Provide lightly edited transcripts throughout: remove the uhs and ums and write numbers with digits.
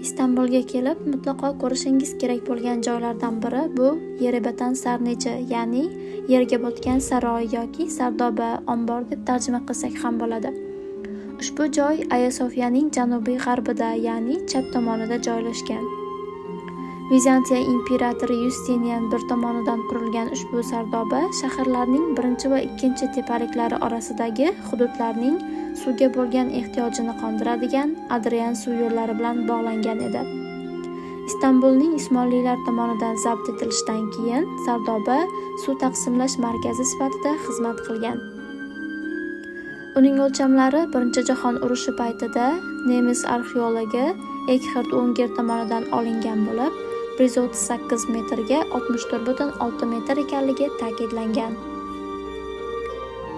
Istanbulga kelib mutlaqo ko'rishingiz kerak bo'lgan joylardan biri bu Yerebatan Sarnechi, ya'ni yerga botgan saroy yoki Sardoba ombor deb tarjima qilsak ham bo'ladi. Ushbu joy Ayo Sofiyaning janubiy g'arbida, ya'ni chap tomonida joylashgan. Vizantiya imperatori Yustinian I tomonidan qurilgan ushbu Sardoba shaharlarning birinchi va ikkinchi tepaliklari orasidagi hududlarning suvga bo'lgan ehtiyojini qondiradigan Adrian suv yo'llari bilan bog'langan edi. Istanbulning Usmonlilar tomonidan zabt etilishidan keyin Sardoba suv taqsimlash markazi sifatida xizmat qilgan. Uning o'lchamlari Birinchi jahon urushi paytida nemis arxeologi Ekhard Unger tomonidan olingan bo'lib, 138 metrga 64,6 metr ekanligi ta'kidlangan.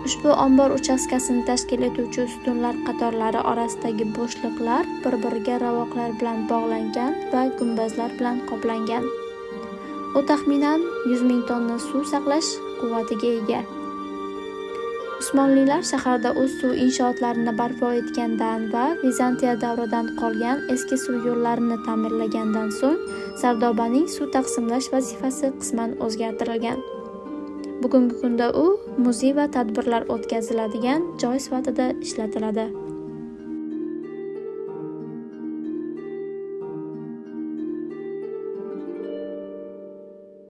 Ushbu ombor uchastkasini tashkil etuvchi ustunlar qatorlari orasidagi bo'shliqlar bir-biriga ravoqlar bilan bog'langan va gumbazlar bilan qoplangan. U taxminan 100 ming tonna suv saqlash quvvatiga ega. Usmonlilar shaharda o'z suv inshootlarini barpo etgandan va Vizantiya davridan qolgan eski suv yo'llarini ta'mirlagandan so'ng Sardobaning suv taqsimlash vazifasi qisman o'zgartirilgan. Bugungi kunda u muzey va tadbirlar o'tkaziladigan joy sifatida ishlatiladi.